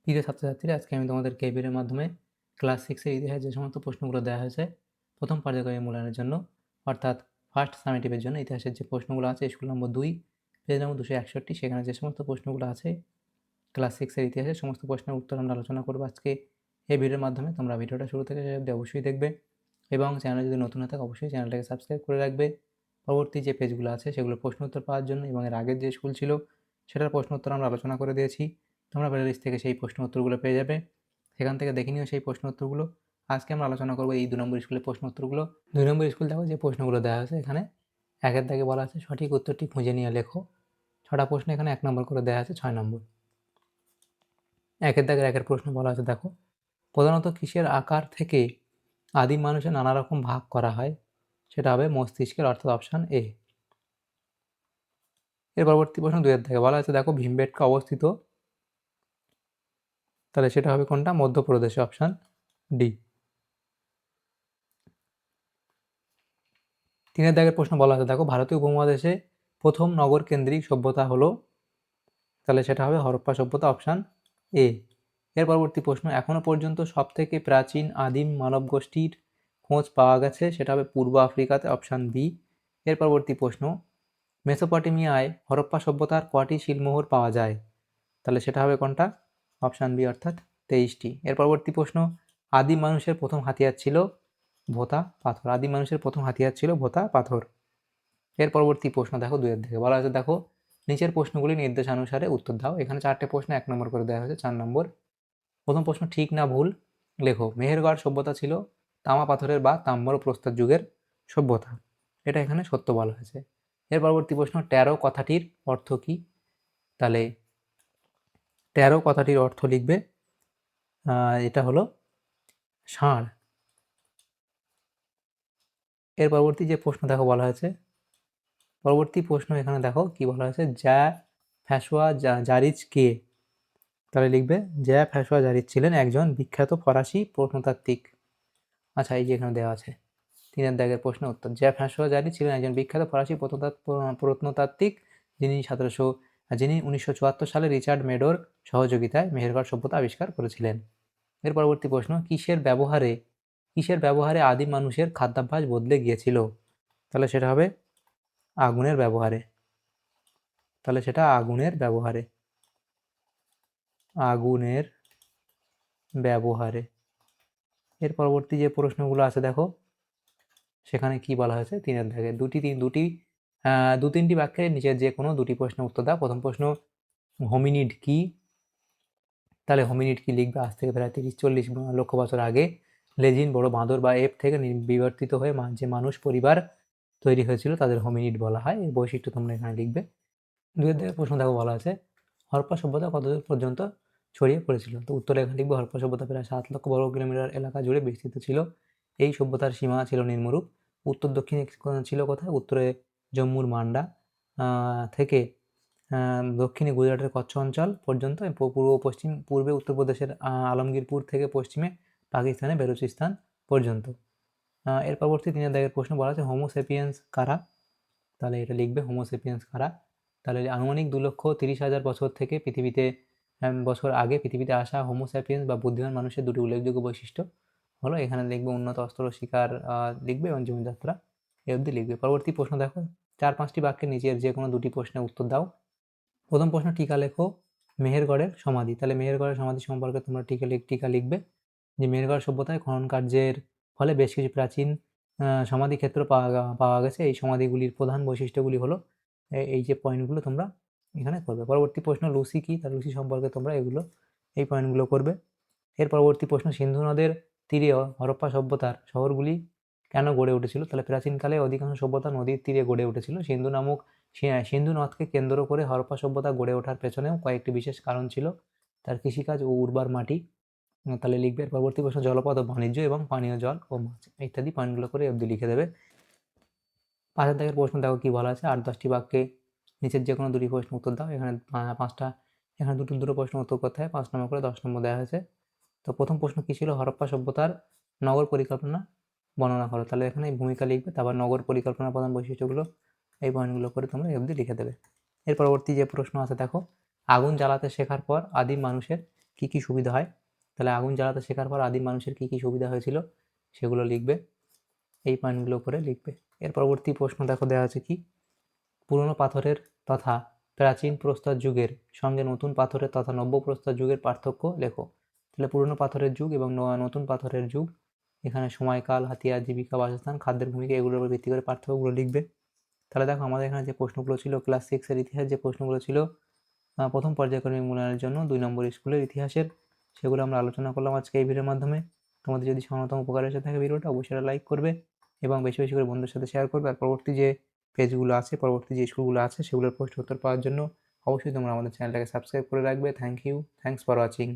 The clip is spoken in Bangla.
প্রিয় ছাত্রছাত্রীরা, আজকে আমি তোমাদেরকে এই ভিডিওর মাধ্যমে ক্লাস 6 এর ইতিহাসে যে সমস্ত প্রশ্নগুলো দেওয়া হয়েছে প্রথম পর্যায়ক্রমিক মূল্যায়নের জন্য, অর্থাৎ ফার্স্ট সামেটিভের জন্য ইতিহাসের যে প্রশ্নগুলো আছে স্কুল নম্বর 2 পেজ নম্বর 261, সেখানে যে সমস্ত প্রশ্নগুলো আছে ক্লাস 6 এর ইতিহাসের সমস্ত প্রশ্নের উত্তর আমরা আলোচনা করব আজকে এই ভিডিওর মাধ্যমে। তোমরা ভিডিওটা শুরু থেকে শেষ অবধি অবশ্যই দেখবে এবং চ্যানেলে যদি নতুন হয়ে থাকে অবশ্যই চ্যানেলটাকে সাবস্ক্রাইব করে রাখবে। পরবর্তী যে পেজগুলো আছে সেগুলোর প্রশ্ন উত্তর পাওয়ার জন্য এবং এর আগের যে স্কুল ছিল সেটার প্রশ্ন উত্তর আমরা আলোচনা করে দিয়েছি। তোমরা প্লেলিস্ট থেকে সেই প্রশ্ন উত্তরগুলো পেয়ে যাবে, সেখান থেকে দেখে নিও সেই প্রশ্ন উত্তরগুলো। আজকে আমরা আলোচনা করবো এই 2 নম্বর স্কুলের প্রশ্ন উত্তরগুলো। 2 নম্বর স্কুল দেখো যে প্রশ্নগুলো দেওয়া হয়েছে এখানে একের দাগে বলা আছে সঠিক উত্তরটি খুঁজে নিয়ে লেখো। 6টা প্রশ্ন এখানে 1 নম্বর করে দেওয়া আছে, 6 নম্বর। একের দাগের একের প্রশ্ন বলা আছে দেখো, প্রধানত কিসের আকার থেকে আদিম মানুষের নানা রকম ভাগ করা হয়? সেটা হবে মস্তিষ্কের, অর্থাৎ অপশান এ। এর পরবর্তী প্রশ্ন 2 এর দাগে বলা আছে দেখো, ভীমবেটকা অবস্থিত, তাহলে সেটা হবে কোনটা? মধ্যপ্রদেশে, অপশান ডি। 3 এর দাগের প্রশ্ন বলা আছে দেখো, ভারতীয় উপমহাদেশে প্রথম নগর কেন্দ্রিক সভ্যতা হলো, তাহলে সেটা হবে হরপ্পা সভ্যতা, অপশান এ। এর পরবর্তী প্রশ্ন, এখনো পর্যন্ত সবথেকে প্রাচীন আদিম মানব গোষ্ঠীর খোঁজ পাওয়া গেছে, সেটা হবে পূর্ব আফ্রিকাতে, অপশান বি। এর পরবর্তী প্রশ্ন, মেসোপটেমিয়ায় হরপ্পা সভ্যতার কটি শিলমোহর পাওয়া যায়? তাহলে সেটা হবে কোনটা? অপশান বি, অর্থাৎ 23টি। এর পরবর্তী প্রশ্ন, আদিম মানুষের প্রথম হাতিয়ার ছিল ভোঁতা পাথর। আদিম মানুষের প্রথম হাতিয়ার ছিল ভোঁতা পাথর। এর পরবর্তী প্রশ্ন দেখো 2 এর দিকে বলা হয়েছে দেখো, নিচের প্রশ্নগুলি নির্দেশানুসারে উত্তর দাও। এখানে 4টে প্রশ্ন 1 নম্বর করে দেওয়া হয়েছে, 4 নম্বর। প্রথম প্রশ্ন, ঠিক না ভুল লেখো। মেহেরগড় সভ্যতা ছিল তামা পাথরের বা তাম্র প্রস্তর যুগের সভ্যতা, এটা এখানে সত্য বলা হয়েছে। এর পরবর্তী প্রশ্ন, 13 কথাটির অর্থ কি? তাহলে 13 কথাটির অর্থ লিখবে, এটা হলো ষাঁড়। এর পরবর্তী যে প্রশ্ন দেখো বলা হয়েছে, পরবর্তী প্রশ্ন এখানে দেখো কি বলা হয়েছে, জ্যা ফ্যাসোয়া জারিজ কে? তাহলে লিখবে, জ্যা ফ্যাসোয়া জারিজ ছিলেন একজন বিখ্যাত ফরাসি প্রত্নতাত্ত্বিক। আচ্ছা, এই যে এখানে দেওয়া আছে 3 এর দাগের প্রশ্ন উত্তর, জ্যা ফ্যাসোয়া জারিজ ছিলেন একজন বিখ্যাত ফরাসি প্রত্নতাত্ত্বিক যিনি 1974 সালে রিচার্ড মেডোর সহযোগিতায় মেহেরগড় সভ্যতা আবিষ্কার করেছিলেন। এর পরবর্তী প্রশ্ন, কিসের ব্যবহারে আদিম মানুষের খাদ্যাভ্যাস বদলে গিয়েছিল? তাহলে সেটা হবে আগুনের ব্যবহারে। তাহলে সেটা আগুনের ব্যবহারে, আগুনের ব্যবহারে। এর পরবর্তী যে প্রশ্নগুলো আছে দেখো সেখানে কি বলা হয়েছে 3 এর দাগে, দু তিনটি বাক্যের নিচের যে কোনো দুটি প্রশ্নের উত্তর দাও। প্রথম প্রশ্ন, হোমিনিড কি? তাহলে হোমিনিড কি লিখবে, আজ থেকে প্রায় 30-40 লক্ষ বছর আগে লেজিন বড় বাঁদর বা এপ থেকে বিবর্তিত হয়ে যে মানুষ পরিবার তৈরি হয়েছিল তাদের হোমিনিড বলা হয়। এই বৈশিষ্ট্য তোমরা এখানে লিখবে। 2 এর দাগের প্রশ্ন দেখো বলা আছে, হরপ্পা সভ্যতা কতদূর পর্যন্ত ছড়িয়ে পড়েছিল? তো উত্তরে এখানে লিখবো, হরপ্পা সভ্যতা প্রায় 7 লক্ষ বর্গ কিলোমিটার এলাকা জুড়ে বিস্তৃত ছিল। এই সভ্যতার সীমা ছিল নিম্নরূপ। উত্তর দক্ষিণে ছিল কোথায়? উত্তরে জম্মুর মান্ডা থেকে দক্ষিণে গুজরাটের কচ্ছ অঞ্চল পর্যন্ত, পূর্বে উত্তরপ্রদেশের আলমগীরপুর থেকে পশ্চিমে পাকিস্তানের বেলুচিস্তান পর্যন্ত। এর পরবর্তী 3 এর দাগের প্রশ্ন বলা আছে, হোমোসেপিয়েন্স কারা? তাহলে এটা লিখবে, হোমোসেপিয়েন্স কারা? তাহলে আনুমানিক 2,30,000 বছর থেকে বছর আগে পৃথিবীতে আসা হোমোস্যাপিয়েন্স বা বুদ্ধিমান মানুষের দুটি উল্লেখযোগ্য বৈশিষ্ট্য হলো, এখানে লিখবে উন্নত অস্ত্র শিকার লিখবে এবং জীবনযাত্রা এ অবধি লিখবে। পরবর্তী প্রশ্ন দেখো, 4-5টি বাক্যের নিচের যে কোনো দুটি প্রশ্নের উত্তর দাও। প্রথম প্রশ্ন, টিকা লেখো মেহেরগড়ের সমাধি। তাহলে মেহেরগড়ের সমাধি সম্পর্কে তোমরা টিকা লিখবে যে মেহেরগড় সভ্যতায় খনন কার্যের ফলে বেশ কিছু প্রাচীন সমাধি ক্ষেত্র পাওয়া গেছে। এই সমাধিগুলির প্রধান বৈশিষ্ট্যগুলি হলো এই যে পয়েন্টগুলো তোমরা এখানে করবে। পরবর্তী প্রশ্ন, লুসি কি? তার লুসি সম্পর্কে তোমরা এই পয়েন্টগুলো করবে। এর পরবর্তী প্রশ্ন, সিন্ধু নদের তীরে হরপ্পা সভ্যতার শহরগুলি কেন গড়ে উঠেছিল? তাহলে প্রাচীনকালে অধিকাংশ সভ্যতা নদীর তীরে গড়ে উঠেছিল। সিন্ধু নদকে কেন্দ্র করে হরপ্পা সভ্যতা গড়ে ওঠার পেছনেও কয়েকটি বিশেষ কারণ ছিল, তার কৃষিকাজ ও উর্বর মাটি। তাহলে লিখবে। এর পরবর্তী প্রশ্ন, জলপথ ও বাণিজ্য এবং পানীয় জল ও মাছ ইত্যাদি পয়েন্টগুলো করে অবধি লিখে দেবে। 5 দাগের প্রশ্ন দেখো কি বলা আছে, 8-10টি বাক্যে নিচের যে কোনো দুটি প্রশ্ন উত্তর দাও। এখানে এখানে দুটো প্রশ্ন উত্তর করতে হয়, 5 নম্বর করে 10 নম্বর দেওয়া হয়েছে। তো প্রথম প্রশ্ন কি ছিল, হরপ্পা সভ্যতার নগর পরিকল্পনা বর্ণনা করো। তাহলে এখানে ভূমিকা লিখবে, তারপর নগর পরিকল্পনার প্রধান বৈশিষ্ট্যগুলো এই পয়েন্টগুলো করে তোমরা অবধি লিখে দেবে। এর পরবর্তী যে প্রশ্ন আছে দেখো, আগুন জ্বালাতে শেখার পর আদিম মানুষের কী কী সুবিধা হয়, তাহলে আগুন জ্বালাতে শেখার পর আদিম মানুষের কী কী সুবিধা হয়েছিল সেগুলো লিখবে, এই পয়েন্টগুলো করে লিখবে। এর পরবর্তী প্রশ্ন দেখো দেওয়া আছে কি, পুরনো পাথরের তথা প্রাচীন প্রস্তর যুগের সঙ্গে নতুন পাথরের তথা নব্য প্রস্তর যুগের পার্থক্য লেখো। তাহলে পুরনো পাথরের যুগ এবং নতুন পাথরের যুগ, এখানে সময়কাল, হাতিয়ার, জীবিকা, বাসস্থান, খাদ্যের ভূমিকা, এগুলোর উপর ভিত্তি করে পার্থক্যগুলো লিখবে। তাহলে দেখো আমাদের এখানে যে প্রশ্নগুলো ছিল ক্লাস 6-এর ইতিহাস, যে প্রশ্নগুলো ছিল প্রথম পর্যায়ক্রমিক মূল্যায়নের জন্য 2 নম্বর স্কুলের ইতিহাসের, সেগুলো আমরা আলোচনা করলাম আজকে এই ভিডিওর মাধ্যমে। তোমাদের যদি সামান্যতম উপকার এসে থাকে ভিডিওটা, অবশ্যই লাইক করবে এবং বেশি বেশি করে বন্ধুদের সাথে শেয়ার করবে। আর পরবর্তী যে পেজগুলো আছে, পরবর্তী যে স্কুলগুলো আছে, সেগুলোর প্রশ্ন উত্তর পাওয়ার জন্য অবশ্যই তোমরা আমাদের চ্যানেলটাকে সাবস্ক্রাইব করে রাখবে। Thank you, thanks for watching.